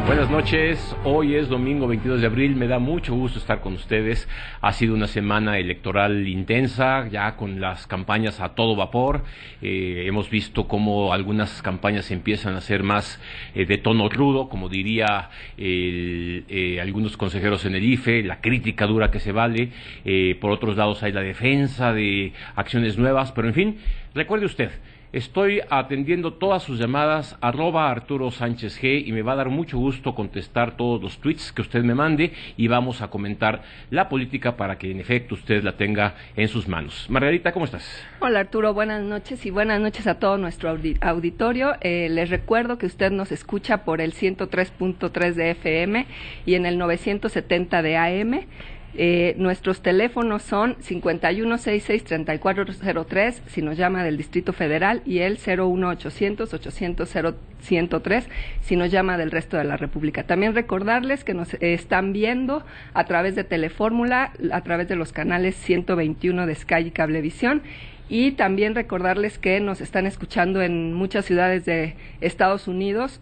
Buenas noches, hoy es domingo 22 de abril, me da mucho gusto estar con ustedes. Ha sido una semana electoral intensa, ya con las campañas a todo vapor. Hemos visto cómo algunas campañas empiezan a ser más de tono rudo, como diría algunos consejeros en el IFE, la crítica dura que se vale. Por otros lados hay la defensa de acciones nuevas, pero en fin, recuerde usted, estoy atendiendo todas sus llamadas, @ArturoSánchezG, y me va a dar mucho gusto contestar todos los tweets que usted me mande y vamos a comentar la política para que en efecto usted la tenga en sus manos. Margarita, ¿cómo estás? Hola Arturo, buenas noches y buenas noches a todo nuestro auditorio. Les recuerdo que usted nos escucha por el 103.3 de FM y en el 970 de AM. Nuestros teléfonos son 5166-3403 si nos llama del Distrito Federal y el 01800-800-103 si nos llama del resto de la República. También recordarles que nos están viendo a través de Telefórmula, a través de los canales 121 de Sky y Cablevisión. Y también recordarles que nos están escuchando en muchas ciudades de Estados Unidos,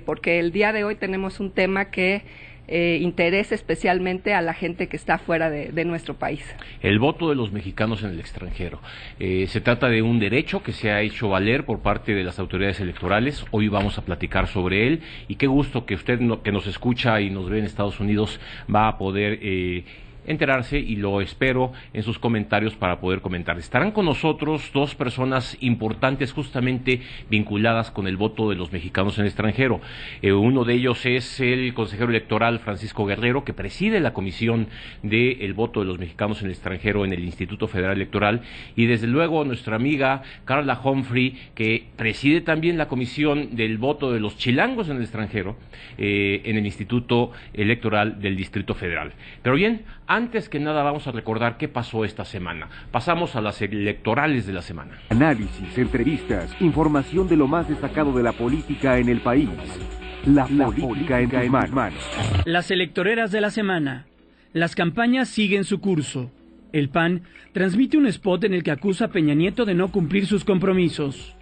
porque el día de hoy tenemos un tema que interesa especialmente a la gente que está fuera de nuestro país. El voto de los mexicanos en el extranjero. Se trata de un derecho que se ha hecho valer por parte de las autoridades electorales. Hoy vamos a platicar sobre él y qué gusto que usted que nos escucha y nos ve en Estados Unidos va a poder enterarse, y lo espero en sus comentarios para poder comentar. Estarán con nosotros dos personas importantes justamente vinculadas con el voto de los mexicanos en el extranjero. Uno de ellos es el consejero electoral Francisco Guerrero, que preside la comisión del voto de los mexicanos en el extranjero en el Instituto Federal Electoral, y desde luego nuestra amiga Carla Humphrey, que preside también la comisión del voto de los chilangos en el extranjero en el Instituto Electoral del Distrito Federal. Pero bien, antes que nada vamos a recordar qué pasó esta semana. Pasamos a las electorales de la semana. Análisis, entrevistas, información de lo más destacado de la política en el país. La política en tus manos. Las electoreras de la semana. Las campañas siguen su curso. El PAN transmite un spot en el que acusa a Peña Nieto de no cumplir sus compromisos.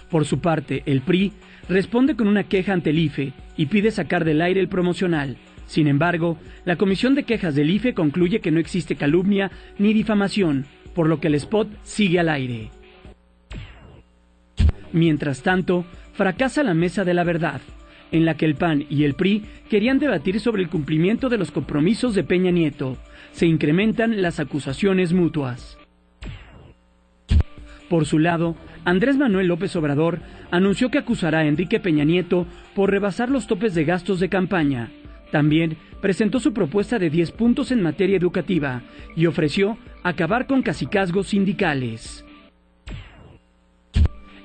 Por su parte, el PRI responde con una queja ante el IFE y pide sacar del aire el promocional. Sin embargo, la Comisión de Quejas del IFE concluye que no existe calumnia ni difamación, por lo que el spot sigue al aire. Mientras tanto, fracasa la Mesa de la Verdad, en la que el PAN y el PRI querían debatir sobre el cumplimiento de los compromisos de Peña Nieto. Se incrementan las acusaciones mutuas. Por su lado, Andrés Manuel López Obrador anunció que acusará a Enrique Peña Nieto por rebasar los topes de gastos de campaña. También presentó su propuesta de 10 puntos en materia educativa y ofreció acabar con cacicazgos sindicales.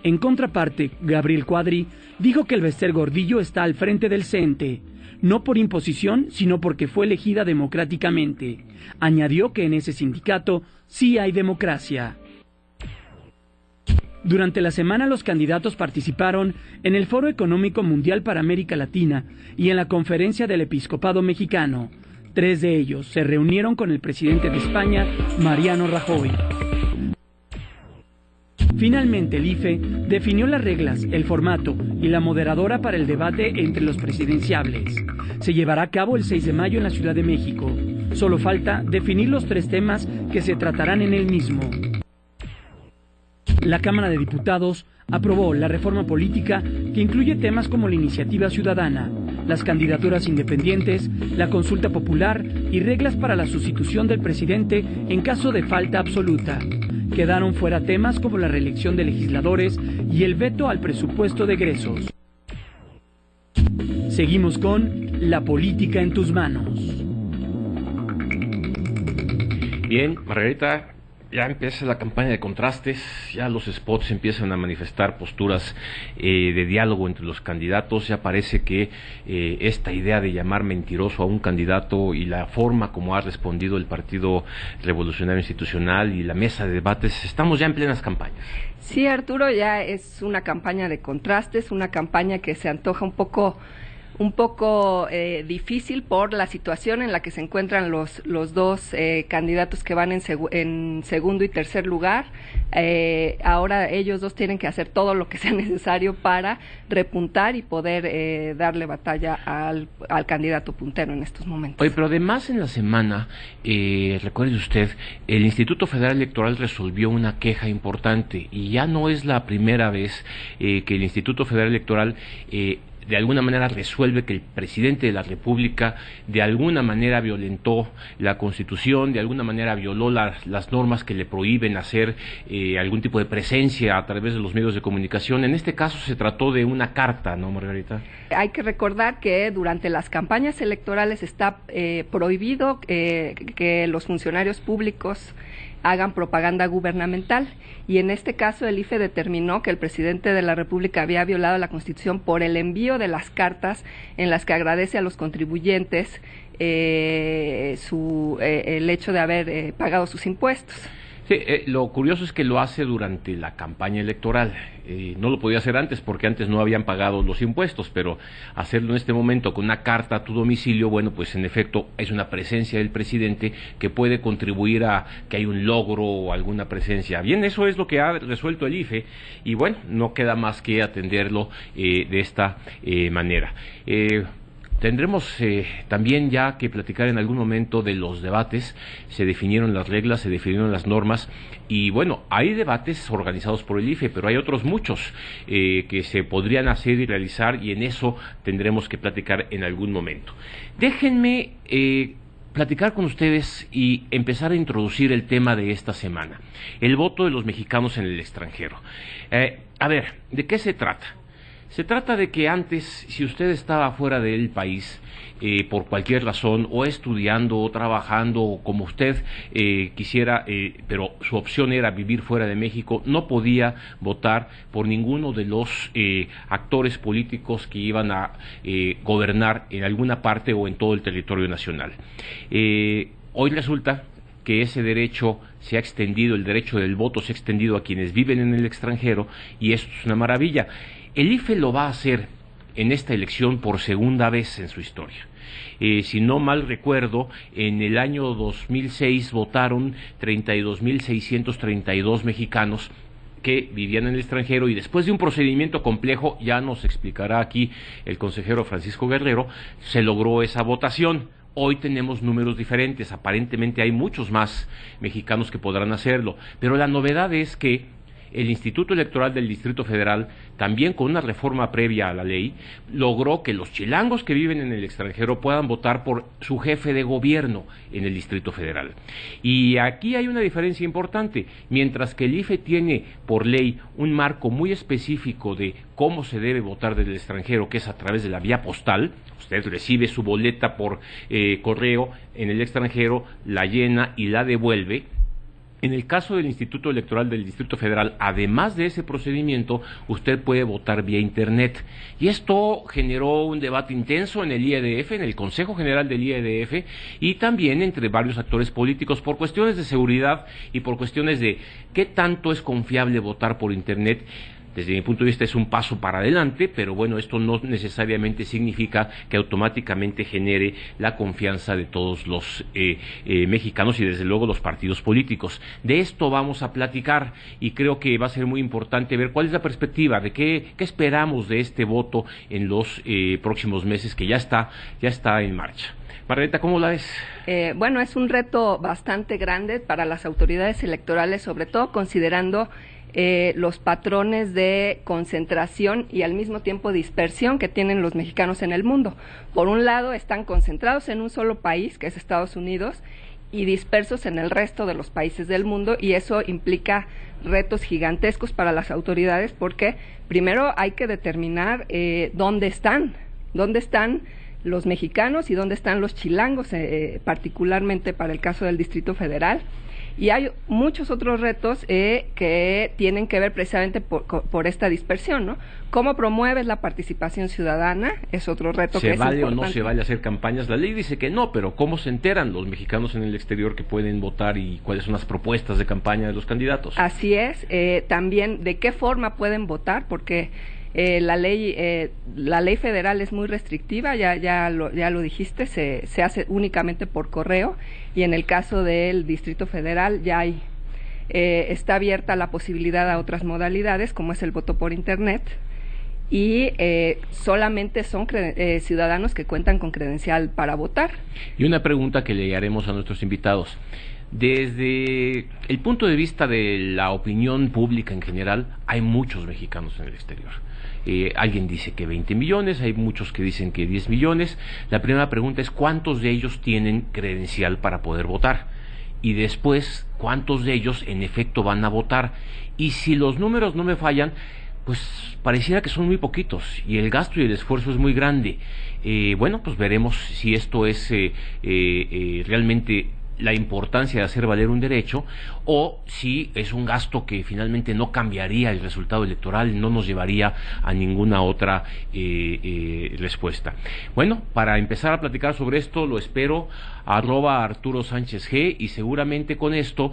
En contraparte, Gabriel Cuadri dijo que el Bester Gordillo está al frente del CENTE, no por imposición, sino porque fue elegida democráticamente. Añadió que en ese sindicato sí hay democracia. Durante la semana los candidatos participaron en el Foro Económico Mundial para América Latina y en la Conferencia del Episcopado Mexicano. 3 de ellos se reunieron con el presidente de España, Mariano Rajoy. Finalmente, el IFE definió las reglas, el formato y la moderadora para el debate entre los presidenciables. Se llevará a cabo el 6 de mayo en la Ciudad de México. Solo falta definir los 3 temas que se tratarán en el mismo. La Cámara de Diputados aprobó la reforma política que incluye temas como la iniciativa ciudadana, las candidaturas independientes, la consulta popular y reglas para la sustitución del presidente en caso de falta absoluta. Quedaron fuera temas como la reelección de legisladores y el veto al presupuesto de egresos. Seguimos con La política en tus manos. Bien, Margarita, ya empieza la campaña de contrastes, ya los spots empiezan a manifestar posturas de diálogo entre los candidatos. Ya parece que esta idea de llamar mentiroso a un candidato y la forma como ha respondido el Partido Revolucionario Institucional y la mesa de debates, estamos ya en plenas campañas. Sí, Arturo, ya es una campaña de contrastes, una campaña que se antoja un poco un poco difícil por la situación en la que se encuentran los dos candidatos que van en segundo y tercer lugar. Ahora ellos dos tienen que hacer todo lo que sea necesario para repuntar y poder darle batalla al candidato puntero en estos momentos. Oye, pero además en la semana, recuerde usted, el Instituto Federal Electoral resolvió una queja importante y ya no es la primera vez que el Instituto Federal Electoral de alguna manera resuelve que el presidente de la República de alguna manera violentó la Constitución, de alguna manera violó las normas que le prohíben hacer algún tipo de presencia a través de los medios de comunicación. En este caso se trató de una carta, ¿no, Margarita? Hay que recordar que durante las campañas electorales está prohibido que los funcionarios públicos hagan propaganda gubernamental, y en este caso el IFE determinó que el presidente de la República había violado la Constitución por el envío de las cartas en las que agradece a los contribuyentes el hecho de haber pagado sus impuestos. Sí, lo curioso es que lo hace durante la campaña electoral. No lo podía hacer antes porque antes no habían pagado los impuestos, pero hacerlo en este momento con una carta a tu domicilio, bueno, pues en efecto es una presencia del presidente que puede contribuir a que hay un logro o alguna presencia. Bien, eso es lo que ha resuelto el IFE y bueno, no queda más que atenderlo de esta manera. Tendremos también ya que platicar en algún momento de los debates. Se definieron las reglas, se definieron las normas y bueno, hay debates organizados por el IFE, pero hay otros muchos que se podrían hacer y realizar y en eso tendremos que platicar en algún momento. Déjenme platicar con ustedes y empezar a introducir el tema de esta semana, el voto de los mexicanos en el extranjero. A ver, ¿de qué se trata? Se trata de que antes, si usted estaba fuera del país, por cualquier razón, o estudiando, o trabajando, o como usted quisiera, pero su opción era vivir fuera de México, no podía votar por ninguno de los actores políticos que iban a gobernar en alguna parte o en todo el territorio nacional. Hoy resulta que ese derecho se ha extendido, el derecho del voto se ha extendido a quienes viven en el extranjero, y esto es una maravilla. El IFE lo va a hacer en esta elección por segunda vez en su historia. Si no mal recuerdo, en el año 2006 votaron 32.632 mexicanos que vivían en el extranjero y después de un procedimiento complejo, ya nos explicará aquí el consejero Francisco Guerrero, se logró esa votación. Hoy tenemos números diferentes, aparentemente hay muchos más mexicanos que podrán hacerlo, pero la novedad es que el Instituto Electoral del Distrito Federal, también con una reforma previa a la ley, logró que los chilangos que viven en el extranjero puedan votar por su jefe de gobierno en el Distrito Federal. Y aquí hay una diferencia importante. Mientras que el IFE tiene por ley un marco muy específico de cómo se debe votar desde el extranjero, que es a través de la vía postal, usted recibe su boleta por correo en el extranjero, la llena y la devuelve. En el caso del Instituto Electoral del Distrito Federal, además de ese procedimiento, usted puede votar vía Internet. Y esto generó un debate intenso en el IEDF, en el Consejo General del IEDF, y también entre varios actores políticos por cuestiones de seguridad y por cuestiones de qué tanto es confiable votar por Internet. Desde mi punto de vista es un paso para adelante, pero bueno, esto no necesariamente significa que automáticamente genere la confianza de todos los mexicanos y desde luego los partidos políticos. De esto vamos a platicar y creo que va a ser muy importante ver cuál es la perspectiva, de qué esperamos de este voto en los próximos meses que ya está en marcha. Margarita, ¿cómo la ves? Bueno, es un reto bastante grande para las autoridades electorales, sobre todo considerando los patrones de concentración y al mismo tiempo dispersión que tienen los mexicanos en el mundo. Por un lado, están concentrados en un solo país, que es Estados Unidos, y dispersos en el resto de los países del mundo, y eso implica retos gigantescos para las autoridades, porque primero hay que determinar dónde están los mexicanos y dónde están los chilangos, particularmente para el caso del Distrito Federal. Y hay muchos otros retos que tienen que ver precisamente por esta dispersión, ¿no? ¿Cómo promueves la participación ciudadana? Es otro reto que es importante. ¿Se vale o no se vale hacer campañas? La ley dice que no, pero ¿cómo se enteran los mexicanos en el exterior que pueden votar y cuáles son las propuestas de campaña de los candidatos? Así es. También, ¿de qué forma pueden votar? Porque La ley federal es muy restrictiva, ya lo dijiste, se hace únicamente por correo, y en el caso del Distrito Federal ya está abierta la posibilidad a otras modalidades, como es el voto por Internet, y solamente son ciudadanos que cuentan con credencial para votar. Y una pregunta que le haremos a nuestros invitados. Desde el punto de vista de la opinión pública en general, hay muchos mexicanos en el exterior. Alguien dice que 20 millones, hay muchos que dicen que 10 millones. La primera pregunta es ¿cuántos de ellos tienen credencial para poder votar? Y después, ¿cuántos de ellos en efecto van a votar? Y si los números no me fallan, pues pareciera que son muy poquitos y el gasto y el esfuerzo es muy grande. Bueno, pues veremos si esto es realmente la importancia de hacer valer un derecho, o si es un gasto que finalmente no cambiaría el resultado electoral, no nos llevaría a ninguna otra respuesta. Bueno, para empezar a platicar sobre esto, lo espero @Arturo Sánchez G, y seguramente con esto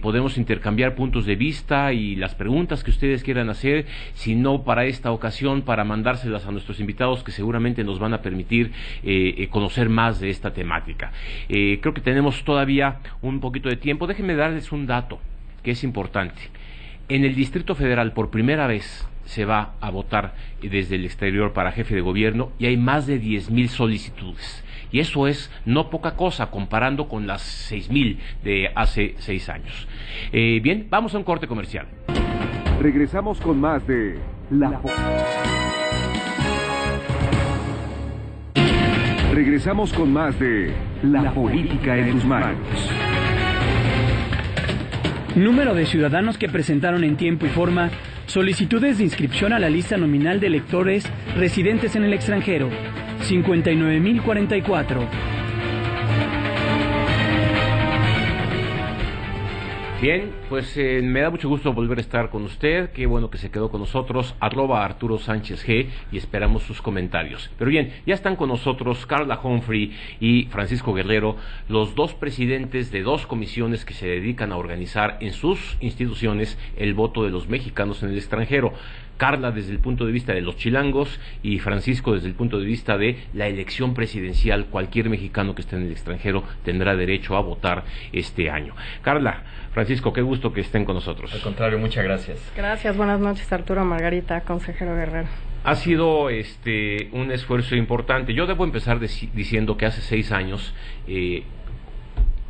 podemos intercambiar puntos de vista y las preguntas que ustedes quieran hacer, si no para esta ocasión, para mandárselas a nuestros invitados, que seguramente nos van a permitir conocer más de esta temática. Creo que tenemos todavía un poquito de tiempo. Déjenme darles un dato que es importante. En el Distrito Federal, por primera vez, se va a votar desde el exterior para jefe de gobierno, y hay más de 10,000 solicitudes. Y eso es no poca cosa comparando con las 6,000 de hace 6 años. Bien, vamos a un corte comercial. Regresamos con más de Regresamos con más de La Política en tus manos. Número de ciudadanos que presentaron en tiempo y forma solicitudes de inscripción a la lista nominal de electores residentes en el extranjero: 59,044. Bien, pues me da mucho gusto volver a estar con usted. Qué bueno que se quedó con nosotros. @Arturo Sánchez G, y esperamos sus comentarios. Pero bien, ya están con nosotros Carla Humphrey y Francisco Guerrero, los dos presidentes de dos comisiones que se dedican a organizar en sus instituciones el voto de los mexicanos en el extranjero. Carla desde el punto de vista de los chilangos y Francisco desde el punto de vista de la elección presidencial. Cualquier mexicano que esté en el extranjero tendrá derecho a votar este año. Carla, Francisco, qué gusto que estén con nosotros. Al contrario, muchas gracias. Gracias, buenas noches, Arturo, Margarita, consejero Guerrero. Ha sido un esfuerzo importante. Yo debo empezar diciendo que hace 6 años,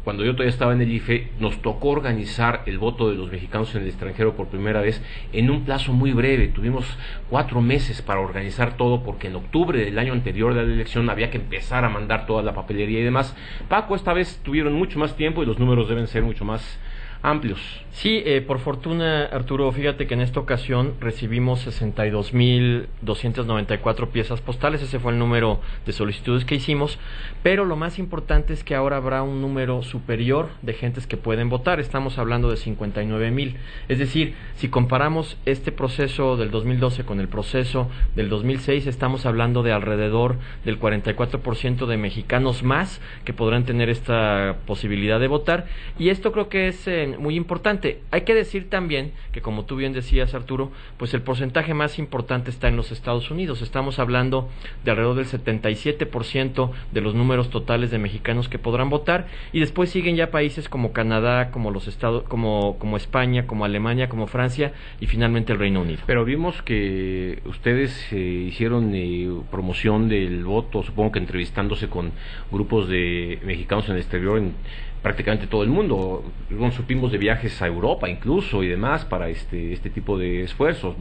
cuando yo todavía estaba en el IFE, nos tocó organizar el voto de los mexicanos en el extranjero por primera vez en un plazo muy breve. Tuvimos 4 meses para organizar todo, porque en octubre del año anterior de la elección había que empezar a mandar toda la papelería y demás. Paco, esta vez tuvieron mucho más tiempo y los números deben ser mucho más amplios. Sí, por fortuna, Arturo, fíjate que en esta ocasión recibimos 62,294 piezas postales. Ese fue el número de solicitudes que hicimos, pero lo más importante es que ahora habrá un número superior de gentes que pueden votar. Estamos hablando de 59,000. Es decir, si comparamos este proceso del 2012 con el proceso del 2006, estamos hablando de alrededor del 44% de mexicanos más que podrán tener esta posibilidad de votar, y esto creo que es muy importante. Hay que decir también que, como tú bien decías, Arturo, pues el porcentaje más importante está en los Estados Unidos. Estamos hablando de alrededor del 77% de los números totales de mexicanos que podrán votar, y después siguen ya países como Canadá, como los Estados, como España, como Alemania, como Francia, y finalmente el Reino Unido. Pero vimos que ustedes hicieron promoción del voto, supongo que entrevistándose con grupos de mexicanos en el exterior en prácticamente todo el mundo. Supimos de viajes a Europa incluso y demás para este tipo de esfuerzos.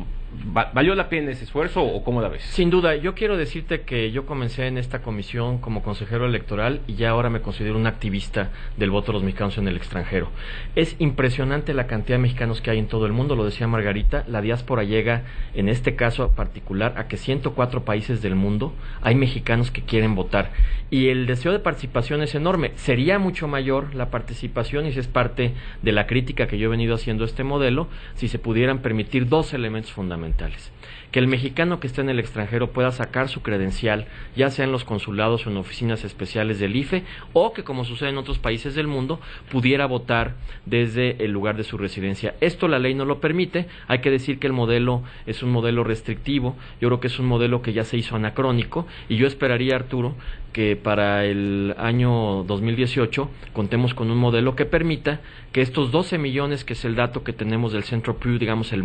¿Valió la pena ese esfuerzo o cómo la ves? Sin duda, yo quiero decirte que yo comencé en esta comisión como consejero electoral y ya ahora me considero un activista del voto de los mexicanos en el extranjero. Es impresionante la cantidad de mexicanos que hay en todo el mundo, lo decía Margarita. La diáspora llega, en este caso particular, a que 104 países del mundo hay mexicanos que quieren votar, y el deseo de participación es enorme. Sería mucho mayor la participación, y si es parte de la crítica que yo he venido haciendo a este modelo, si se pudieran permitir 2 elementos fundamentales. fundamentales. Que el mexicano que está en el extranjero pueda sacar su credencial, ya sea en los consulados o en oficinas especiales del IFE, o que, como sucede en otros países del mundo, pudiera votar desde el lugar de su residencia. Esto la ley no lo permite. Hay que decir que el modelo es un modelo restrictivo. Yo creo que es un modelo que ya se hizo anacrónico, y yo esperaría, Arturo, que para el año 2018 contemos con un modelo que permita que estos 12 millones, que es el dato que tenemos del Centro Pew, digamos el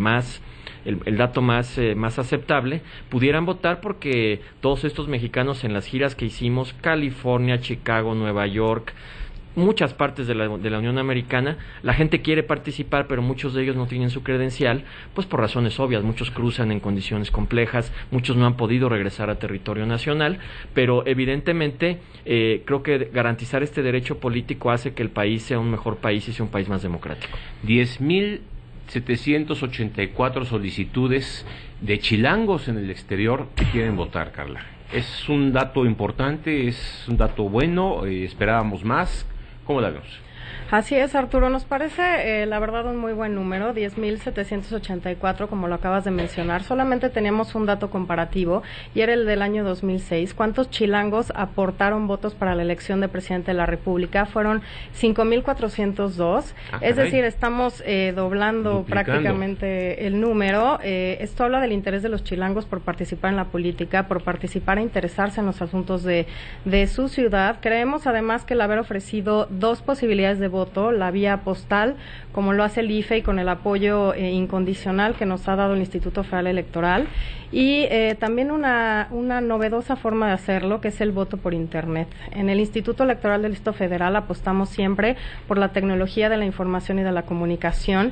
dato más aceptable, pudieran votar, porque todos estos mexicanos en las giras que hicimos, California, Chicago, Nueva York, muchas partes de la Unión Americana, la gente quiere participar, pero muchos de ellos no tienen su credencial, pues por razones obvias. Muchos cruzan en condiciones complejas, muchos no han podido regresar a territorio nacional, pero evidentemente creo que garantizar este derecho político hace que el país sea un mejor país y sea un país más democrático. 10,784 solicitudes de chilangos en el exterior que quieren votar, Carla. Es un dato importante, es un dato bueno, esperábamos más. ¿Cómo la vemos? Así es, Arturo, nos parece la verdad un muy buen número, 10,784, como lo acabas de mencionar. Solamente teníamos un dato comparativo y era el del año 2006. ¿Cuántos chilangos aportaron votos para la elección de presidente de la República? Fueron 5,402. Es decir, estamos duplicando prácticamente el número. Esto habla del interés de los chilangos por participar en la política, por participar e interesarse en los asuntos de su ciudad. Creemos además que el haber ofrecido dos posibilidades de voto, la vía postal, como lo hace el IFE, y con el apoyo incondicional que nos ha dado el Instituto Federal Electoral, y también una novedosa forma de hacerlo, que es el voto por Internet. En el Instituto Electoral del Distrito Federal apostamos siempre por la tecnología de la información y de la comunicación,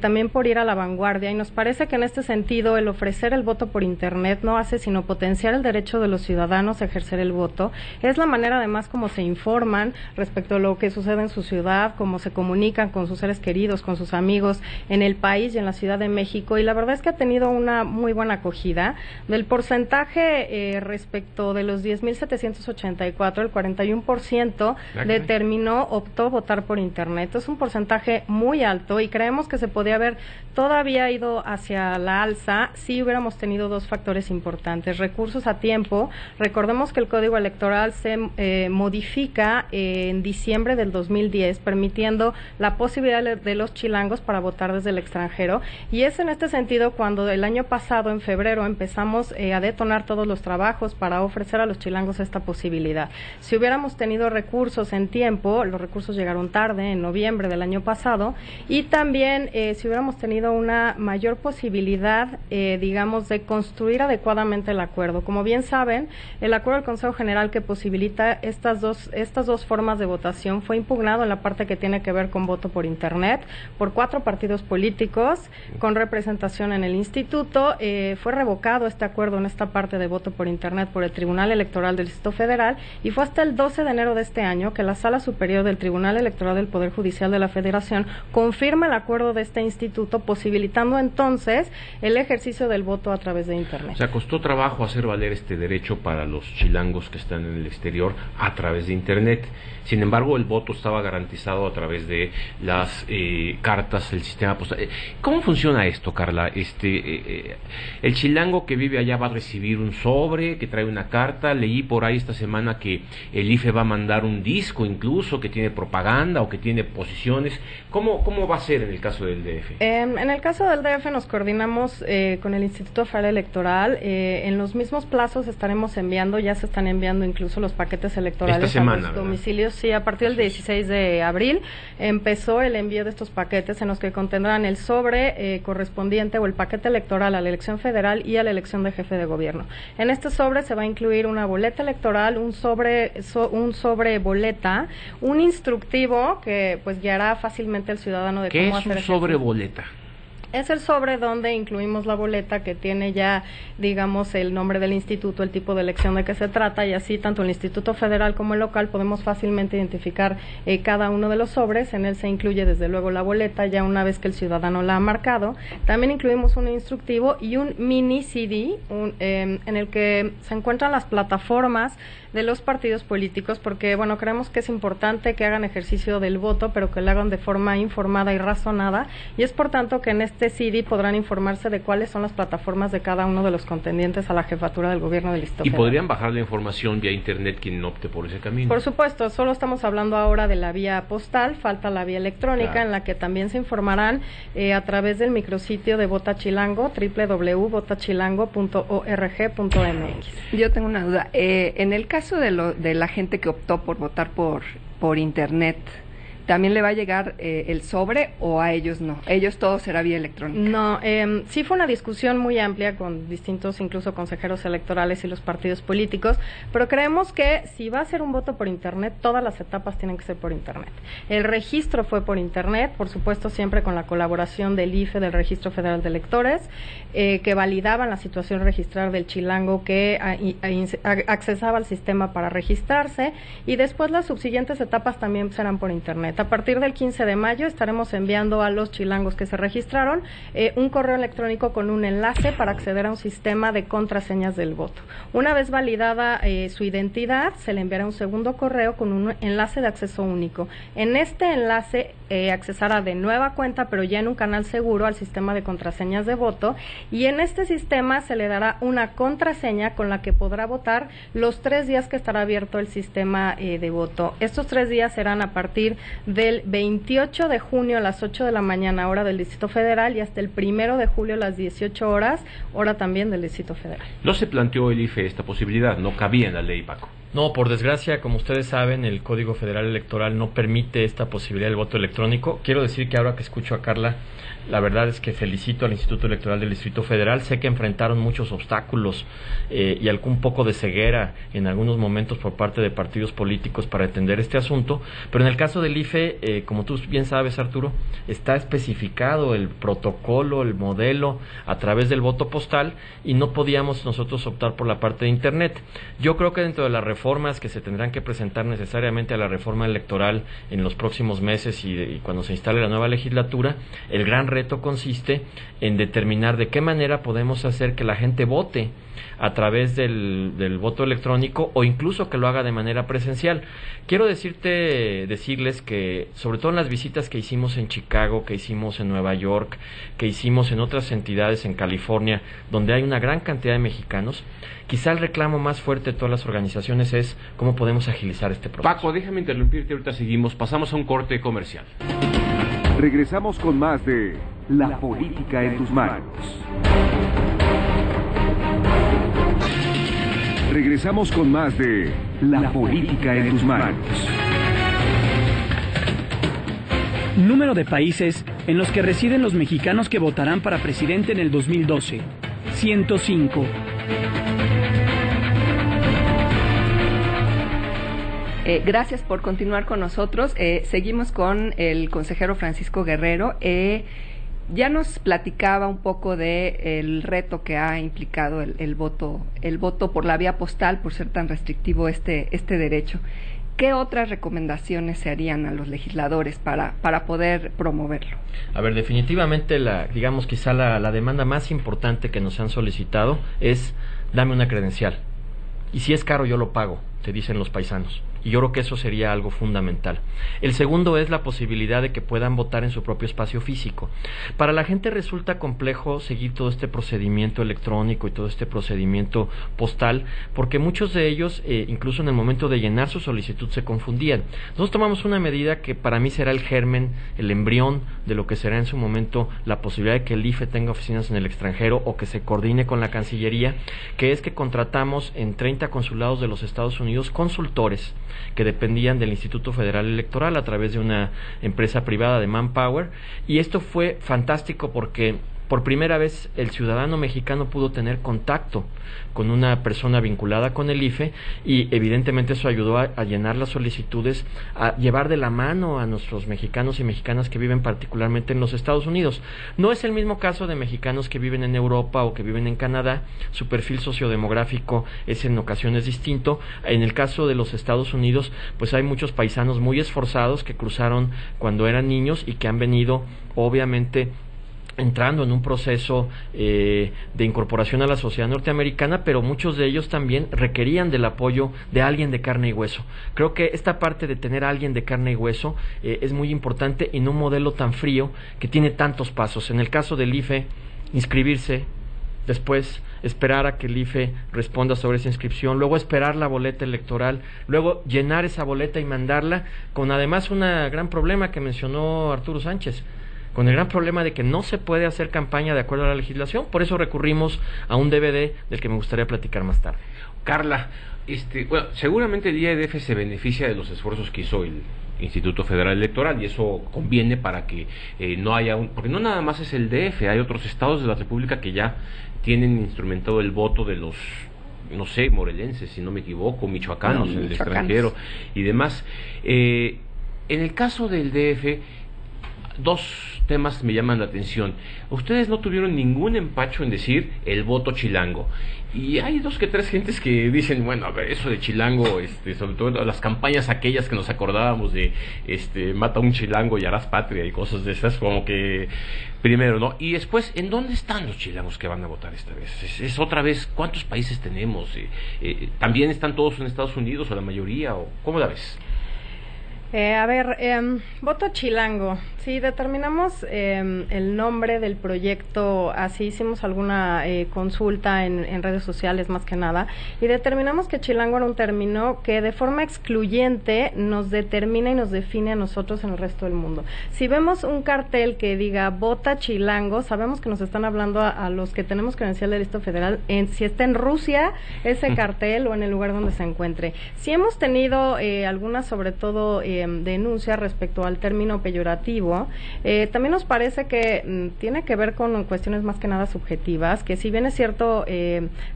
también por ir a la vanguardia, y nos parece que en este sentido el ofrecer el voto por Internet no hace sino potenciar el derecho de los ciudadanos a ejercer el voto. Es la manera además como se informan respecto a lo que sucede en su ciudad, cómo se comunican con sus seres queridos, con sus amigos en el país y en la Ciudad de México, y la verdad es que ha tenido una muy buena acogida. Del porcentaje respecto de los 10,784, el 41% optó votar por Internet. Es un porcentaje muy alto y creemos que se podía haber todavía ido hacia la alza si hubiéramos tenido dos factores importantes: recursos a tiempo. Recordemos que el Código Electoral se modifica en diciembre del 2010, permitiendo la posibilidad de los chilangos para votar desde el extranjero, y es en este sentido cuando el año pasado, en febrero, empezamos a detonar todos los trabajos para ofrecer a los chilangos esta posibilidad. Si hubiéramos tenido recursos en tiempo, los recursos llegaron tarde, en noviembre del año pasado, y también si hubiéramos tenido una mayor posibilidad, digamos, de construir adecuadamente el acuerdo. Como bien saben, el acuerdo del Consejo General que posibilita estas dos formas de votación fue impugnado en la parte que tiene que ver con voto por Internet por 4 partidos políticos con representación en el instituto. Fue revocado este acuerdo en esta parte de voto por Internet por el Tribunal Electoral del Distrito Federal, y fue hasta el 12 de enero de este año que la Sala Superior del Tribunal Electoral del Poder Judicial de la Federación confirma el acuerdo de este instituto, posibilitando entonces el ejercicio del voto a través de Internet. O sea, costó trabajo hacer valer este derecho para los chilangos que están en el exterior a través de Internet. Sin embargo, el voto estaba garantizado a través de las cartas, el sistema postal. ¿Cómo funciona esto, Carla? El chilango que vive allá va a recibir un sobre que trae una carta. Leí por ahí esta semana que el IFE va a mandar un disco incluso que tiene propaganda o que tiene posiciones. ¿Cómo va a ser en el caso del DF? En el caso del DF nos coordinamos con el Instituto Federal Electoral. En los mismos plazos estaremos enviando, ya se están enviando incluso los paquetes electorales esta semana, a los domicilios. Sí, a partir del 16 de abril empezó el envío de estos paquetes en los que contendrán el sobre correspondiente o el paquete electoral a la elección federal y a la elección de jefe de gobierno. En este sobre se va a incluir una boleta electoral, un sobre boleta, un instructivo que pues guiará fácilmente al ciudadano de cómo hacer. ¿Qué es un sobre boleta? Es el sobre donde incluimos la boleta que tiene ya, digamos, el nombre del instituto, el tipo de elección de que se trata, y así tanto el Instituto Federal como el local podemos fácilmente identificar cada uno de los sobres. En él se incluye desde luego la boleta, ya una vez que el ciudadano la ha marcado. También incluimos un instructivo y un mini CD en el que se encuentran las plataformas de los partidos políticos, porque bueno, creemos que es importante que hagan ejercicio del voto, pero que lo hagan de forma informada y razonada, y es por tanto que en este este CD podrán informarse de cuáles son las plataformas de cada uno de los contendientes a la jefatura del gobierno del Distrito Y Federal. podrían bajar la información vía internet quien opte por ese camino. Por supuesto, solo estamos hablando ahora de la vía postal, falta la vía electrónica, Claro. en la que también se informarán a través del micrositio de Vota Chilango, www.votachilango.org.mx. Yo tengo una duda. En el caso de la gente que optó por votar por internet, ¿también le va a llegar el sobre o a ellos no? Ellos todo será vía electrónica. No, sí fue una discusión muy amplia con distintos, incluso consejeros electorales y los partidos políticos, pero creemos que si va a ser un voto por internet, todas las etapas tienen que ser por internet. El registro fue por internet, por supuesto siempre con la colaboración del IFE, del Registro Federal de Electores, que validaban la situación registral del chilango que accesaba al sistema para registrarse, y después las subsiguientes etapas también serán por internet. A partir del 15 de mayo estaremos enviando a los chilangos que se registraron un correo electrónico con un enlace para acceder a un sistema de contraseñas del voto. Una vez validada su identidad, se le enviará un segundo correo con un enlace de acceso único. En este enlace accesará de nueva cuenta, pero ya en un canal seguro, al sistema de contraseñas de voto, y en este sistema se le dará una contraseña con la que podrá votar los 3 días que estará abierto el sistema de voto. Estos 3 días serán a partir del 28 de junio a las 8 de la mañana, hora del Distrito Federal, y hasta el 1 de julio a las 18 horas, hora también del Distrito Federal. No se planteó el IFE esta posibilidad, no cabía en la ley, Paco. No, por desgracia, como ustedes saben, el Código Federal Electoral no permite esta posibilidad del voto electrónico. Quiero decir que ahora que escucho a Carla, la verdad es que felicito al Instituto Electoral del Distrito Federal. Sé que enfrentaron muchos obstáculos y algún poco de ceguera en algunos momentos por parte de partidos políticos para atender este asunto, pero en el caso del IFE, como tú bien sabes, Arturo, está especificado el protocolo, el modelo a través del voto postal, y no podíamos nosotros optar por la parte de internet. Yo creo que dentro de las reformas que se tendrán que presentar necesariamente a la reforma electoral en los próximos meses y cuando se instale la nueva legislatura, el gran reto consiste en determinar de qué manera podemos hacer que la gente vote a través del voto electrónico, o incluso que lo haga de manera presencial. Quiero decirles que, sobre todo en las visitas que hicimos en Chicago, que hicimos en Nueva York, que hicimos en otras entidades en California, donde hay una gran cantidad de mexicanos, quizá el reclamo más fuerte de todas las organizaciones es cómo podemos agilizar este proceso. Paco, déjame interrumpirte, ahorita seguimos, pasamos a un corte comercial. Regresamos con más de La Política en tus manos. Regresamos con más de La Política en tus manos. Número de países en los que residen los mexicanos que votarán para presidente en el 2012. 105. Gracias por continuar con nosotros. Seguimos con el consejero Francisco Guerrero. Ya nos platicaba un poco de el reto que ha implicado el voto por la vía postal, por ser tan restrictivo este derecho. ¿Qué otras recomendaciones se harían a los legisladores para poder promoverlo? A ver, definitivamente quizá la demanda más importante que nos han solicitado es: dame una credencial. Y si es caro, yo lo pago, te dicen los paisanos. Y yo creo que eso sería algo fundamental. El segundo es la posibilidad de que puedan votar en su propio espacio físico. Para la gente resulta complejo seguir todo este procedimiento electrónico y todo este procedimiento postal, porque muchos de ellos, incluso en el momento de llenar su solicitud, se confundían. Nosotros tomamos una medida que para mí será el germen, el embrión de lo que será en su momento la posibilidad de que el IFE tenga oficinas en el extranjero o que se coordine con la Cancillería, que es que contratamos en 30 consulados de los Estados Unidos consultores que dependían del Instituto Federal Electoral a través de una empresa privada de Manpower, y esto fue fantástico porque por primera vez el ciudadano mexicano pudo tener contacto con una persona vinculada con el IFE, y evidentemente eso ayudó a llenar las solicitudes, a llevar de la mano a nuestros mexicanos y mexicanas que viven particularmente en los Estados Unidos. No es el mismo caso de mexicanos que viven en Europa o que viven en Canadá. Su perfil sociodemográfico es en ocasiones distinto. En el caso de los Estados Unidos, pues hay muchos paisanos muy esforzados que cruzaron cuando eran niños y que han venido obviamente entrando en un proceso de incorporación a la sociedad norteamericana, pero muchos de ellos también requerían del apoyo de alguien de carne y hueso. Creo que esta parte de tener a alguien de carne y hueso es muy importante en un modelo tan frío que tiene tantos pasos. En el caso del IFE, inscribirse, después esperar a que el IFE responda sobre esa inscripción, luego esperar la boleta electoral, luego llenar esa boleta y mandarla, con además un gran problema que mencionó Arturo Sánchez, con el gran problema de que no se puede hacer campaña de acuerdo a la legislación. Por eso recurrimos a un DVD del que me gustaría platicar más tarde. Carla, bueno, seguramente el IEDF se beneficia de los esfuerzos que hizo el Instituto Federal Electoral, y eso conviene para que no haya porque no nada más es el DF, hay otros estados de la República que ya tienen instrumentado el voto de los, no sé, morelenses, si no me equivoco, michoacanos en el extranjero y demás. En el caso del DF, dos temas me llaman la atención. Ustedes no tuvieron ningún empacho en decir el voto chilango. Y hay dos que tres gentes que dicen, bueno, a ver, eso de chilango, sobre todo las campañas aquellas que nos acordábamos de, mata un chilango y harás patria y cosas de esas, como que, primero, ¿no? Y después, ¿en dónde están los chilangos que van a votar esta vez? Es otra vez, ¿cuántos países tenemos? ¿También están todos en Estados Unidos o la mayoría? O ¿cómo la ves? Voto chilango. Sí, determinamos el nombre del proyecto, así hicimos alguna consulta en redes sociales más que nada, y determinamos que chilango era un término que de forma excluyente nos determina y nos define a nosotros en el resto del mundo. Si vemos un cartel que diga vota chilango, sabemos que nos están hablando a los que tenemos credencial del Distrito Federal, si está en Rusia ese cartel o en el lugar donde se encuentre. Si hemos tenido algunas, sobre todo, denuncia respecto al término peyorativo. También nos parece que tiene que ver con cuestiones más que nada subjetivas, que si bien es cierto,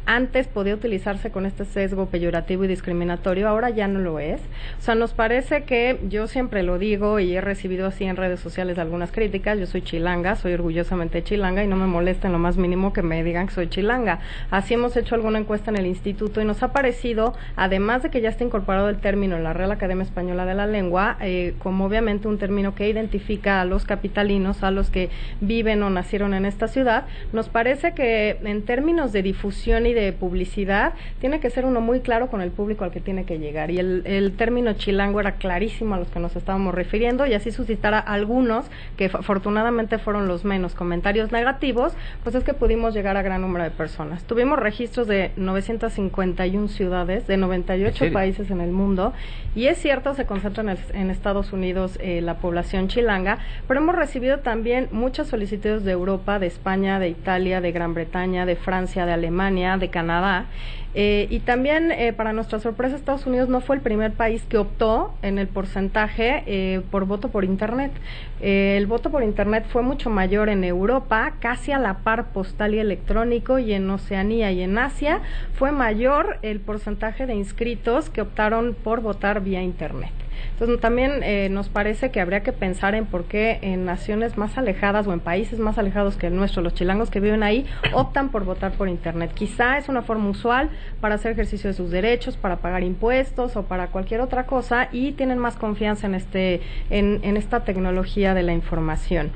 antes podía utilizarse con este sesgo peyorativo y discriminatorio, ahora ya no lo es. O sea, nos parece que, yo siempre lo digo y he recibido así en redes sociales algunas críticas, yo soy chilanga, soy orgullosamente chilanga y no me molesta en lo más mínimo que me digan que soy chilanga. Así hemos hecho alguna encuesta en el instituto y nos ha parecido, además de que ya está incorporado el término en la Real Academia Española de la Lengua, como obviamente un término que identifica a los capitalinos, a los que viven o nacieron en esta ciudad, nos parece que en términos de difusión y de publicidad tiene que ser uno muy claro con el público al que tiene que llegar, y el término chilango era clarísimo a los que nos estábamos refiriendo, y así suscitara algunos, que afortunadamente fueron los menos, comentarios negativos, pues es que pudimos llegar a gran número de personas. Tuvimos registros de 951 ciudades, de 98 países en el mundo, y es cierto, se concentran en Estados Unidos la población chilanga, pero hemos recibido también muchas solicitudes de Europa, de España, de Italia, de Gran Bretaña, de Francia, de Alemania, de Canadá. Y también, para nuestra sorpresa, Estados Unidos no fue el primer país que optó en el porcentaje por voto por Internet. El voto por Internet fue mucho mayor en Europa, casi a la par postal y electrónico, y en Oceanía y en Asia fue mayor el porcentaje de inscritos que optaron por votar vía Internet. Entonces también nos parece que habría que pensar en por qué en naciones más alejadas o en países más alejados que el nuestro, los chilangos que viven ahí optan por votar por Internet. Quizá es una forma usual para hacer ejercicio de sus derechos, para pagar impuestos o para cualquier otra cosa, y tienen más confianza en esta tecnología de la información.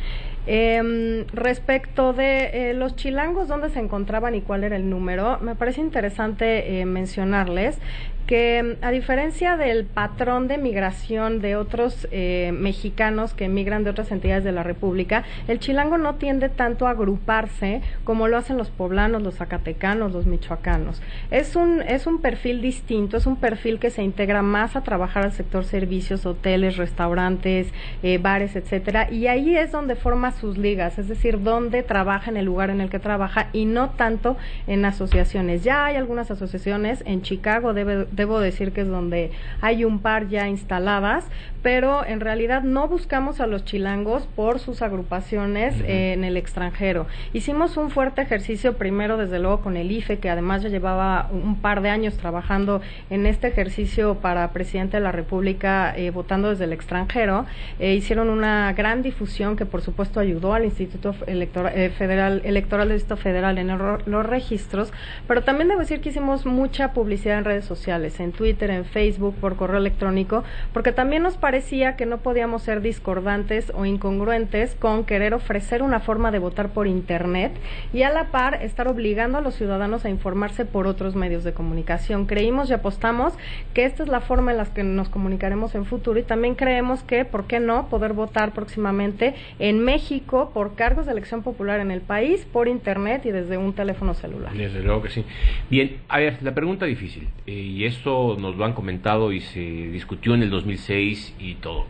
Respecto de los chilangos, dónde se encontraban y cuál era el número, me parece interesante mencionarles que, a diferencia del patrón de migración de otros mexicanos que emigran de otras entidades de la República, el chilango no tiende tanto a agruparse como lo hacen los poblanos, los zacatecanos, los michoacanos. Es un perfil distinto, es un perfil que se integra más a trabajar al sector servicios, hoteles, restaurantes, bares, etcétera, y ahí es donde forma sus ligas, es decir, donde trabaja en el lugar en el que trabaja y no tanto en asociaciones. Ya hay algunas asociaciones, en Chicago debo decir que es donde hay un par ya instaladas, pero en realidad no buscamos a los chilangos por sus agrupaciones en el extranjero. Hicimos un fuerte ejercicio primero, desde luego, con el IFE, que además ya llevaba un par de años trabajando en este ejercicio para presidente de la República, votando desde el extranjero. Hicieron una gran difusión que por supuesto ayudó al Instituto Electoral del Distrito Federal en los registros, pero también debo decir que hicimos mucha publicidad en redes sociales, en Twitter, en Facebook, por correo electrónico, porque también nos parecía que no podíamos ser discordantes o incongruentes con querer ofrecer una forma de votar por Internet y a la par estar obligando a los ciudadanos a informarse por otros medios de comunicación. Creímos y apostamos que esta es la forma en la que nos comunicaremos en futuro y también creemos que, ¿por qué no?, poder votar próximamente en México por cargos de elección popular en el país, por Internet y desde un teléfono celular. Desde luego que sí. Bien, a ver, la pregunta difícil, y esto nos lo han comentado y se discutió en el 2006 y todo.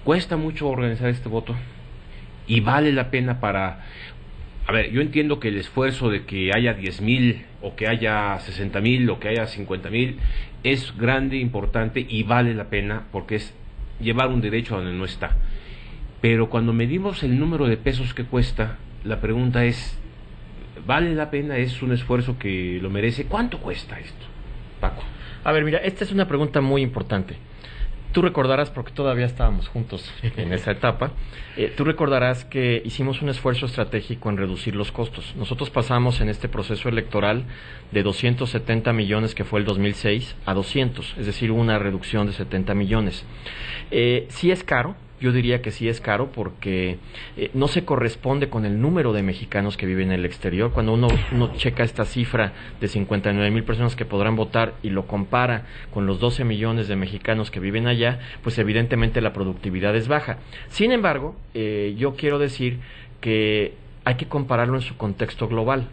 ¿Cuesta mucho organizar este voto? ¿Y vale la pena para...? A ver, yo entiendo que el esfuerzo de que haya 10,000 o que haya 60,000 o que haya 50,000 es grande, importante y vale la pena porque es llevar un derecho a donde no está. Pero cuando medimos el número de pesos que cuesta, la pregunta es, ¿vale la pena? ¿Es un esfuerzo que lo merece? ¿Cuánto cuesta esto, Paco? A ver, mira, esta es una pregunta muy importante. Tú recordarás, porque todavía estábamos juntos en esa etapa, tú recordarás que hicimos un esfuerzo estratégico en reducir los costos. Nosotros pasamos en este proceso electoral de 270 millones, que fue el 2006, a 200, es decir, una reducción de 70 millones. Sí es caro. Yo diría que sí es caro porque no se corresponde con el número de mexicanos que viven en el exterior. Cuando uno checa esta cifra de 59,000 personas que podrán votar y lo compara con los 12 millones de mexicanos que viven allá, pues evidentemente la productividad es baja. Sin embargo, yo quiero decir que hay que compararlo en su contexto global.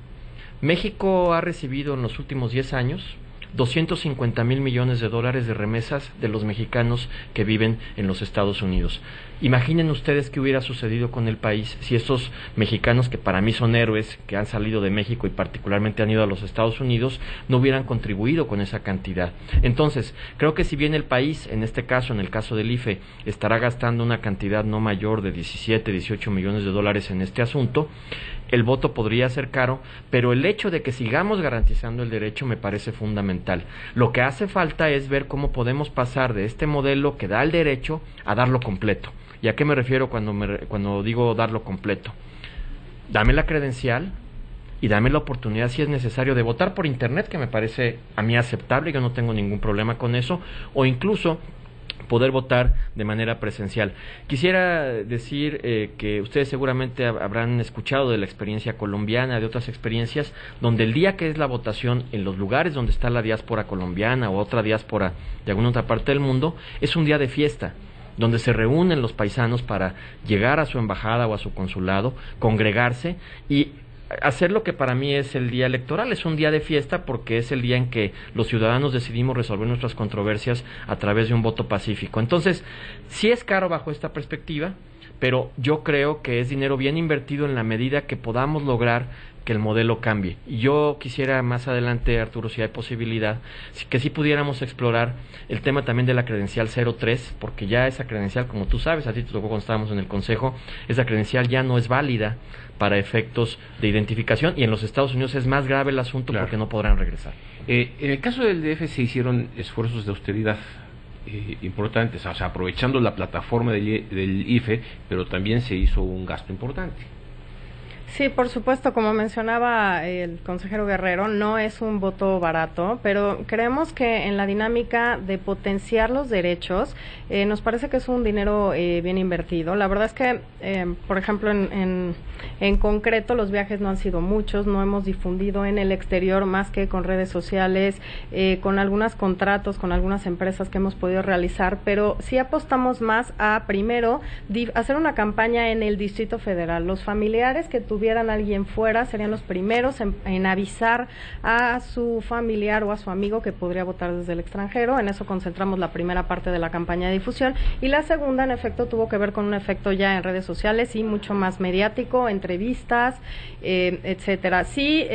México ha recibido en los últimos 10 años 250,000 millones de dólares de remesas de los mexicanos que viven en los Estados Unidos. Imaginen ustedes qué hubiera sucedido con el país si estos mexicanos, que para mí son héroes, que han salido de México y particularmente han ido a los Estados Unidos, no hubieran contribuido con esa cantidad. Entonces, creo que si bien el país, en este caso, en el caso del IFE, estará gastando una cantidad no mayor de 17, 18 millones de dólares en este asunto, el voto podría ser caro, pero el hecho de que sigamos garantizando el derecho me parece fundamental. Lo que hace falta es ver cómo podemos pasar de este modelo que da el derecho a darlo completo. ¿Y a qué me refiero cuando digo darlo completo? Dame la credencial y dame la oportunidad, si es necesario, de votar por Internet, que me parece a mí aceptable, yo no tengo ningún problema con eso, o incluso poder votar de manera presencial. Quisiera decir que ustedes seguramente habrán escuchado de la experiencia colombiana, de otras experiencias, donde el día que es la votación en los lugares donde está la diáspora colombiana o otra diáspora de alguna otra parte del mundo, es un día de fiesta, donde se reúnen los paisanos para llegar a su embajada o a su consulado, congregarse y hacer lo que para mí es el día electoral. Es un día de fiesta porque es el día en que los ciudadanos decidimos resolver nuestras controversias a través de un voto pacífico. Entonces, sí es caro bajo esta perspectiva, pero yo creo que es dinero bien invertido en la medida que podamos lograr que el modelo cambie. Y yo quisiera más adelante, Arturo, si hay posibilidad, que sí pudiéramos explorar el tema también de la credencial 03, porque ya esa credencial, como tú sabes, a ti te tocó cuando estábamos en el Consejo, esa credencial ya no es válida para efectos de identificación, y en los Estados Unidos es más grave el asunto, claro, porque no podrán regresar. En el caso del DF se hicieron esfuerzos de austeridad importantes, o sea, aprovechando la plataforma del IFE, pero también se hizo un gasto importante. Sí, por supuesto, como mencionaba el consejero Guerrero, no es un voto barato, pero creemos que en la dinámica de potenciar los derechos, nos parece que es un dinero bien invertido. La verdad es que, por ejemplo, en concreto, los viajes no han sido muchos, no hemos difundido en el exterior más que con redes sociales, con algunos contratos, con algunas empresas que hemos podido realizar, pero sí apostamos más a, primero, hacer una campaña en el Distrito Federal. Los familiares que tuvieran alguien fuera serían los primeros en avisar a su familiar o a su amigo que podría votar desde el extranjero. En eso concentramos la primera parte de la campaña de difusión, y la segunda, en efecto, tuvo que ver con un efecto ya en redes sociales y mucho más mediático, entrevistas, etcétera. Sí,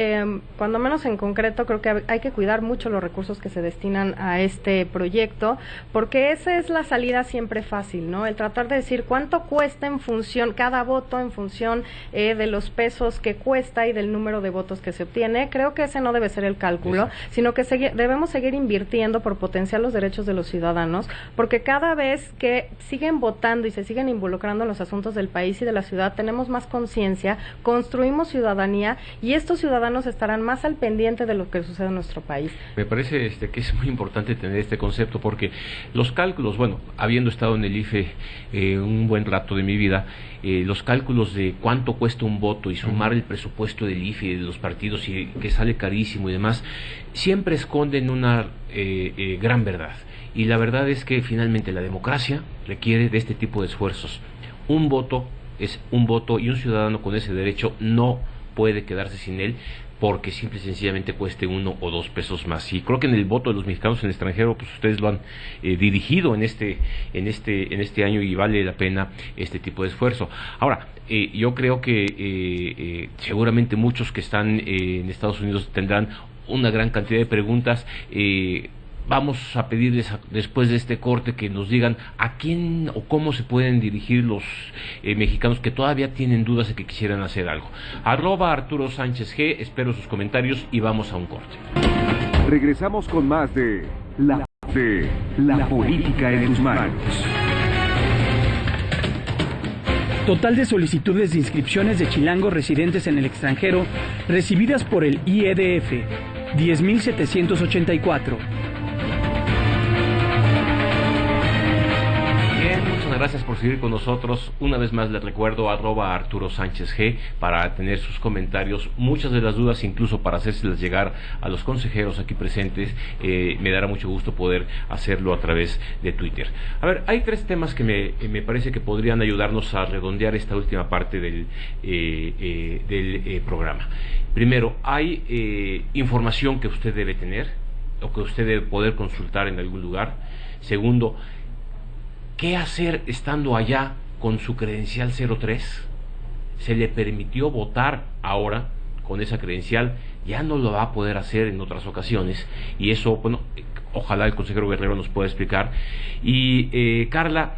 cuando menos en concreto, creo que hay que cuidar mucho los recursos que se destinan a este proyecto, porque esa es la salida siempre fácil, ¿no? El tratar de decir cuánto cuesta en función, cada voto en función de los pesos que cuesta y del número de votos que se obtiene. Creo que ese no debe ser el cálculo, sino que debemos seguir invirtiendo por potenciar los derechos de los ciudadanos, porque cada vez que siguen votando y se siguen involucrando en los asuntos del país y de la ciudad, tenemos más conciencia, construimos ciudadanía y estos ciudadanos estarán más al pendiente de lo que sucede en nuestro país. Me parece que es muy importante tener este concepto, porque los cálculos, bueno, habiendo estado en el IFE un buen rato de mi vida, los cálculos de cuánto cuesta un voto y sumar el presupuesto del IFE y de los partidos y que sale carísimo y demás, siempre esconden una gran verdad. Y la verdad es que finalmente la democracia requiere de este tipo de esfuerzos. Un voto es un voto y un ciudadano con ese derecho no puede quedarse sin él porque simple y sencillamente cueste 1 o 2 pesos más. Y creo que en el voto de los mexicanos en el extranjero, pues ustedes lo han dirigido en este año y vale la pena este tipo de esfuerzo. Ahora, yo creo que seguramente muchos que están en Estados Unidos tendrán una gran cantidad de preguntas. Vamos a pedirles después de este corte que nos digan a quién o cómo se pueden dirigir los mexicanos que todavía tienen dudas de que quisieran hacer algo. @Arturo Sánchez G, espero sus comentarios y vamos a un corte. Regresamos con más de la política en tus manos. Total de solicitudes de inscripciones de chilangos residentes en el extranjero recibidas por el IEDF, 10.784. Gracias por seguir con nosotros. Una vez más les recuerdo @Arturo Sánchez G para tener sus comentarios, muchas de las dudas incluso para hacérselas llegar a los consejeros aquí presentes. Me dará mucho gusto poder hacerlo a través de Twitter. A ver, hay 3 temas que me parece que podrían ayudarnos a redondear esta última parte del programa. Primero, hay información que usted debe tener o que usted debe poder consultar en algún lugar. Segundo, ¿qué hacer estando allá con su credencial 03? Se le permitió votar ahora con esa credencial, ya no lo va a poder hacer en otras ocasiones, y eso, bueno, ojalá el consejero Guerrero nos pueda explicar. Y Carla,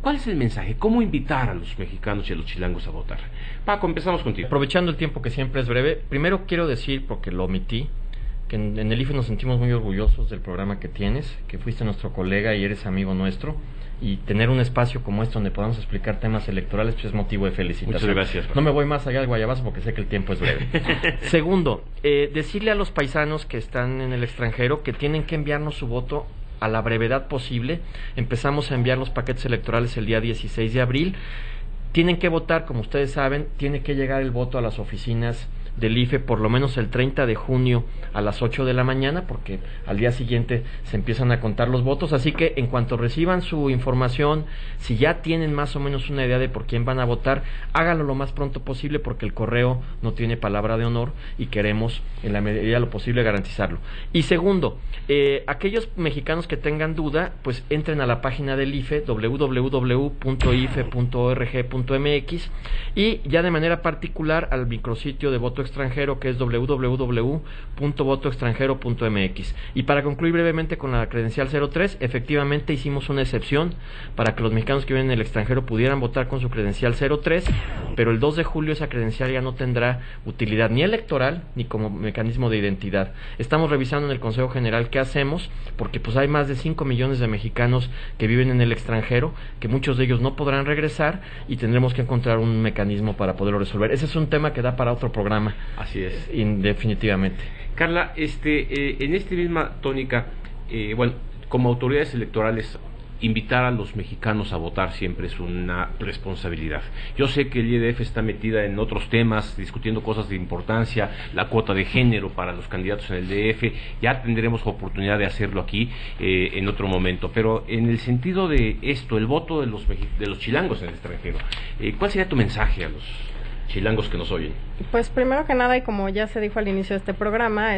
¿cuál es el mensaje? ¿Cómo invitar a los mexicanos y a los chilangos a votar? Paco, empezamos contigo. Aprovechando el tiempo que siempre es breve, primero quiero decir, porque lo omití, que en el IFE nos sentimos muy orgullosos del programa que tienes, que fuiste nuestro colega y eres amigo nuestro, y tener un espacio como este donde podamos explicar temas electorales pues es motivo de felicitación. Muchas gracias. No me voy más allá del guayabazo porque sé que el tiempo es breve. Segundo, decirle a los paisanos que están en el extranjero que tienen que enviarnos su voto a la brevedad posible. Empezamos a enviar los paquetes electorales el día 16 de abril. Tienen que votar, como ustedes saben, tiene que llegar el voto a las oficinas del IFE por lo menos el 30 de junio a las 8 de la mañana, porque al día siguiente se empiezan a contar los votos, así que en cuanto reciban su información, si ya tienen más o menos una idea de por quién van a votar, háganlo lo más pronto posible, porque el correo no tiene palabra de honor y queremos en la medida de lo posible garantizarlo. Y segundo, aquellos mexicanos que tengan duda, pues entren a la página del IFE, www.ife.org.mx, y ya de manera particular al micrositio de voto extranjero, que es www.votoextranjero.mx. Y para concluir brevemente con la credencial 03, efectivamente hicimos una excepción para que los mexicanos que viven en el extranjero pudieran votar con su credencial 03, pero el 2 de julio esa credencial ya no tendrá utilidad ni electoral ni como mecanismo de identidad. Estamos revisando en el Consejo General qué hacemos, porque pues hay más de 5 millones de mexicanos que viven en el extranjero, que muchos de ellos no podrán regresar y tendremos que encontrar un mecanismo para poderlo resolver. Ese es un tema que da para otro programa. Así es. Definitivamente. Carla, en esta misma tónica, bueno, como autoridades electorales, invitar a los mexicanos a votar siempre es una responsabilidad. Yo sé que el IEDF está metida en otros temas, discutiendo cosas de importancia, la cuota de género para los candidatos en el DF, ya tendremos oportunidad de hacerlo aquí en otro momento, pero en el sentido de esto, el voto de los chilangos en el extranjero, ¿cuál sería tu mensaje a los chilangos que nos oyen? Pues primero que nada, y como ya se dijo al inicio de este programa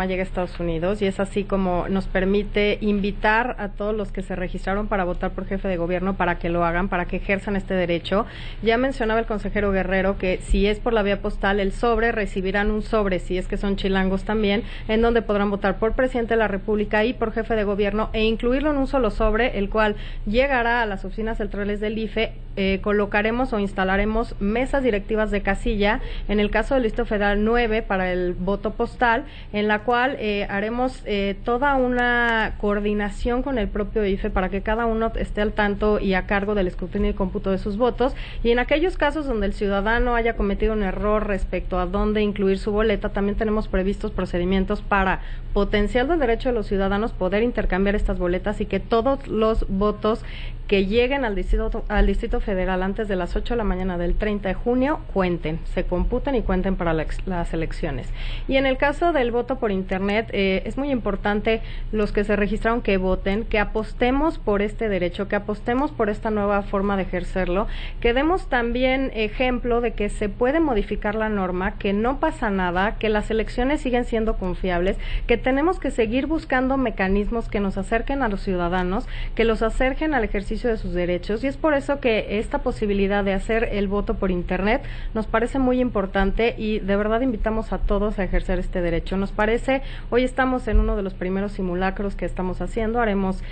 llega a Estados Unidos y es así como nos permite invitar a todos los que se registraron para votar por jefe de gobierno para que lo hagan, para que ejerzan este derecho. Ya mencionaba el consejero Guerrero que si es por la vía postal, el sobre, recibirán un sobre, si es que son chilangos también, en donde podrán votar por presidente de la República y por jefe de gobierno, e incluirlo en un solo sobre, el cual llegará a las oficinas centrales del IFE colocaremos o instalaremos mesas directivas de casilla, en el caso del Distrito Federal 9 para el voto postal, en la cual haremos toda una coordinación con el propio IFE para que cada uno esté al tanto y a cargo del escrutinio y cómputo de sus votos, y en aquellos casos donde el ciudadano haya cometido un error respecto a dónde incluir su boleta, también tenemos previstos procedimientos para potenciar el derecho de los ciudadanos poder intercambiar estas boletas y que todos los votos que lleguen al Distrito Federal antes de las 8 de la mañana del 30 de junio cuenten, se computen y cuenten para las elecciones. Y en el caso del voto por Internet, es muy importante los que se registraron que voten, que apostemos por este derecho, que apostemos por esta nueva forma de ejercerlo, que demos también ejemplo de que se puede modificar la norma, que no pasa nada, que las elecciones siguen siendo confiables, que tenemos que seguir buscando mecanismos que nos acerquen a los ciudadanos, que los acerquen al ejercicio de sus derechos, y es por eso que esta posibilidad de hacer el voto por Internet nos parece muy importante y de verdad invitamos a todos a ejercer este derecho. Nos parece, hoy estamos en uno de los primeros simulacros que estamos haciendo, haremos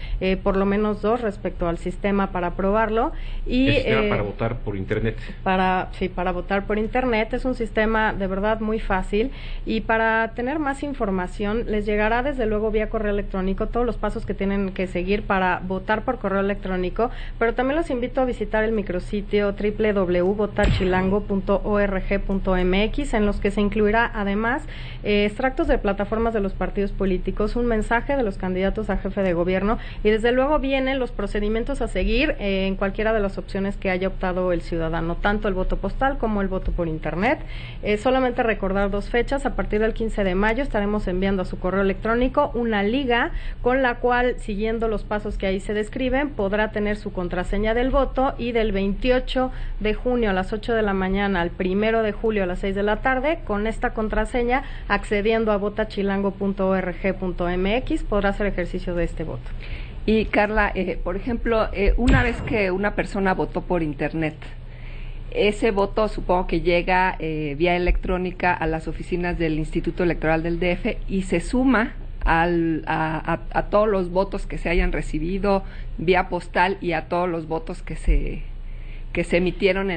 por lo menos 2 respecto al sistema para probarlo. Y para votar por Internet. Para votar por Internet, es un sistema de verdad muy fácil, y para tener más información les llegará desde luego vía correo electrónico todos los pasos que tienen que seguir para votar por correo electrónico, pero también los invito a visitar el micrositio www.votarchilango.org.mx, en los que se incluirá además extractos de plataformas de los partidos políticos, un mensaje de los candidatos a jefe de gobierno, y desde luego vienen los procedimientos a seguir en cualquiera de las opciones que haya optado el ciudadano, tanto el voto postal como el voto por Internet. Solamente recordar 2 fechas: a partir del 15 de mayo estaremos enviando a su correo electrónico una liga con la cual, siguiendo los pasos que ahí se describen, podrá tener su contraseña del voto, y del 28 de junio a las 8 de la mañana al 1 de julio a las 6 de la tarde, con esta contraseña, accediendo a votachilango.org.mx, podrá hacer ejercicio de este voto. Y Carla, por ejemplo, una vez que una persona votó por Internet, ese voto supongo que llega vía electrónica a las oficinas del Instituto Electoral del DF y se suma a todos los votos que se hayan recibido vía postal y a todos los votos que se emitieron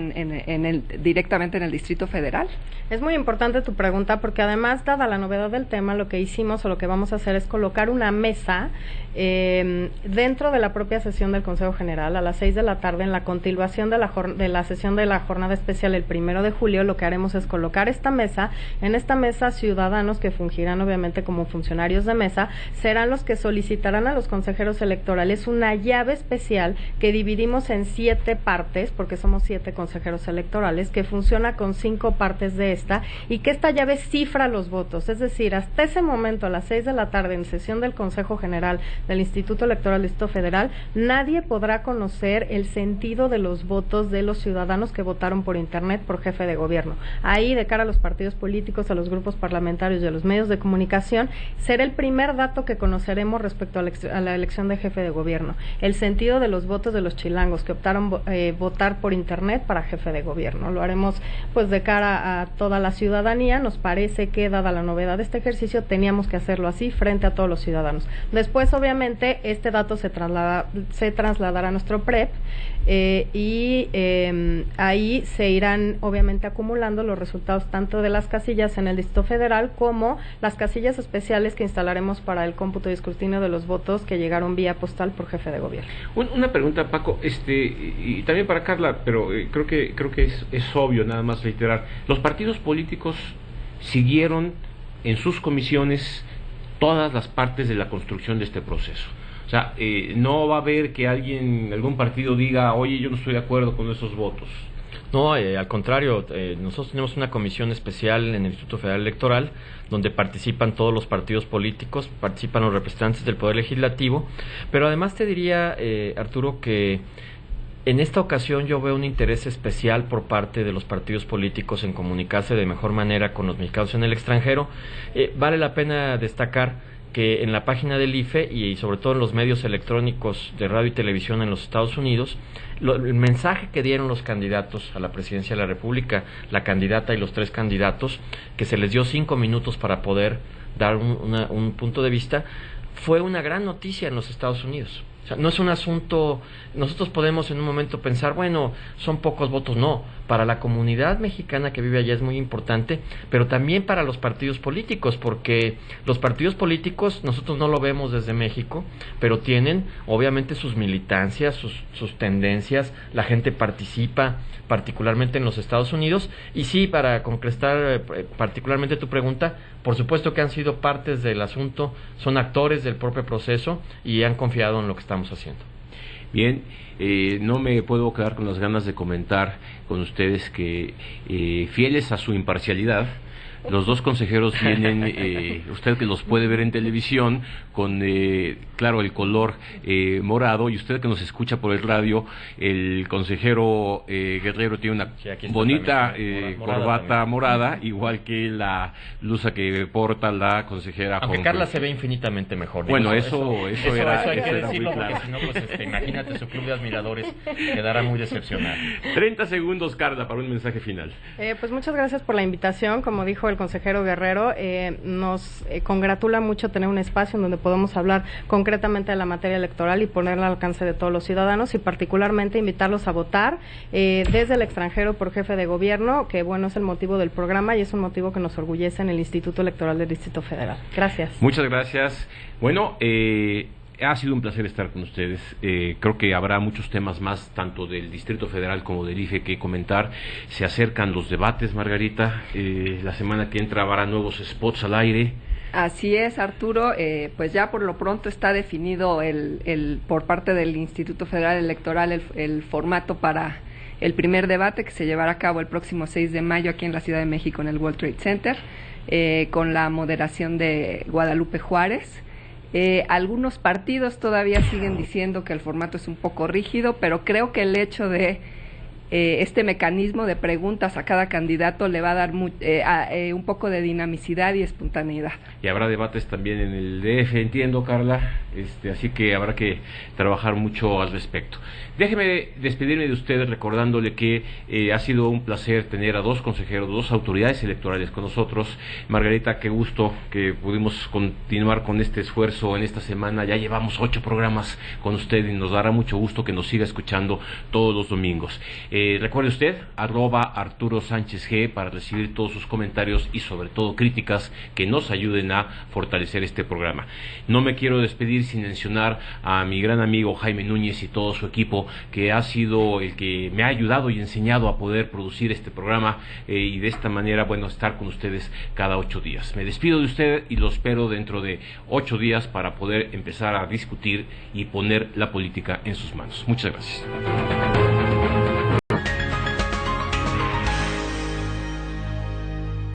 directamente en el Distrito Federal. Es muy importante tu pregunta, porque además, dada la novedad del tema, lo que hicimos o lo que vamos a hacer es colocar una mesa dentro de la propia sesión del Consejo General a las 6 de la tarde, en la continuación de la sesión de la jornada especial el 1 de julio. Lo que haremos es colocar esta mesa. En esta mesa, ciudadanos que fungirán obviamente como funcionarios de mesa serán los que solicitarán a los consejeros electorales una llave especial que dividimos en 7 partes, porque somos 7 consejeros electorales, que funciona con 5 partes de esta, y que esta llave cifra los votos. Es decir, hasta ese momento, a las 6 de la tarde, en sesión del Consejo General del Instituto Electoral del Distrito Federal, nadie podrá conocer el sentido de los votos de los ciudadanos que votaron por Internet por jefe de gobierno. Ahí, de cara a los partidos políticos, a los grupos parlamentarios y a los medios de comunicación, será el primer dato que conoceremos respecto a la elección de jefe de gobierno, el sentido de los votos de los chilangos que optaron votar por Internet para jefe de gobierno. Lo haremos pues de cara a toda la ciudadanía. Nos parece que, dada la novedad de este ejercicio, teníamos que hacerlo así frente a todos los ciudadanos. Después, obviamente, este dato se trasladará a nuestro PREP y ahí se irán obviamente acumulando los resultados tanto de las casillas en el Distrito Federal como las casillas especiales que instalaremos para el cómputo y escrutinio de los votos que llegaron vía postal por jefe de gobierno. Una pregunta, Paco, y también para Carla, pero creo que es obvio nada más reiterar. Los partidos políticos siguieron en sus comisiones todas las partes de la construcción de este proceso. O sea, no va a haber que algún partido diga, oye, yo no estoy de acuerdo con esos votos. No, al contrario, nosotros tenemos una comisión especial en el Instituto Federal Electoral donde participan todos los partidos políticos, participan los representantes del Poder Legislativo, pero además te diría, Arturo, que en esta ocasión yo veo un interés especial por parte de los partidos políticos en comunicarse de mejor manera con los mexicanos en el extranjero. Vale la pena destacar que en la página del IFE y sobre todo en los medios electrónicos de radio y televisión en los Estados Unidos, el mensaje que dieron los candidatos a la presidencia de la República, la candidata y los 3 candidatos, que se les dio 5 minutos para poder dar un punto de vista, fue una gran noticia en los Estados Unidos. O sea, no es un asunto, nosotros podemos en un momento pensar, bueno, son pocos votos, no, para la comunidad mexicana que vive allá es muy importante, pero también para los partidos políticos, porque los partidos políticos nosotros no lo vemos desde México, pero tienen obviamente sus militancias, sus tendencias, la gente participa, particularmente en los Estados Unidos, y sí, para concretar particularmente tu pregunta, por supuesto que han sido partes del asunto, son actores del propio proceso y han confiado en lo que estamos haciendo. Bien, no me puedo quedar con las ganas de comentar con ustedes que fieles a su imparcialidad, los dos consejeros vienen, usted que los puede ver en televisión, con, claro, el color morado, y usted que nos escucha por el radio, el consejero Guerrero tiene una bonita corbata morada, igual que la blusa que porta la consejera. Aunque Carla se ve infinitamente mejor. Bueno, eso era hay que era decirlo, muy claro. porque si no, pues imagínate, su club de admiradores quedará muy decepcionado. 30 segundos, Carla, para un mensaje final. Pues muchas gracias por la invitación. Como dijo el consejero Guerrero, nos congratula mucho tener un espacio en donde podamos hablar concretamente de la materia electoral y ponerla al alcance de todos los ciudadanos, y particularmente invitarlos a votar desde el extranjero por jefe de gobierno, que bueno, es el motivo del programa y es un motivo que nos orgullece en el Instituto Electoral del Distrito Federal. Gracias. Muchas gracias. Bueno, ha sido un placer estar con ustedes. Creo que habrá muchos temas más, tanto del Distrito Federal como del IFE, que comentar. Se acercan los debates, Margarita. La semana que entra habrá nuevos spots al aire. Así es, Arturo. Pues ya por lo pronto está definido por parte del Instituto Federal Electoral el formato para el primer debate, que se llevará a cabo el próximo 6 de mayo aquí en la Ciudad de México, en el World Trade Center, con la moderación de Guadalupe Juárez. Algunos partidos todavía siguen diciendo que el formato es un poco rígido, pero creo que el hecho de este mecanismo de preguntas a cada candidato le va a dar un poco de dinamicidad y espontaneidad. Y habrá debates también en el DF, entiendo, Carla, así que habrá que trabajar mucho al respecto. Déjeme despedirme de ustedes recordándole que ha sido un placer tener a dos consejeros, dos autoridades electorales con nosotros. Margarita, qué gusto que pudimos continuar con este esfuerzo en esta semana. Ya llevamos 8 programas con usted y nos dará mucho gusto que nos siga escuchando todos los domingos. Recuerde usted, @ArturoSánchezG, para recibir todos sus comentarios y sobre todo críticas que nos ayuden a fortalecer este programa. No me quiero despedir sin mencionar a mi gran amigo Jaime Núñez y todo su equipo, que ha sido el que me ha ayudado y enseñado a poder producir este programa y de esta manera, bueno, estar con ustedes cada 8 días. Me despido de usted y lo espero dentro de 8 días para poder empezar a discutir y poner la política en sus manos. Muchas gracias.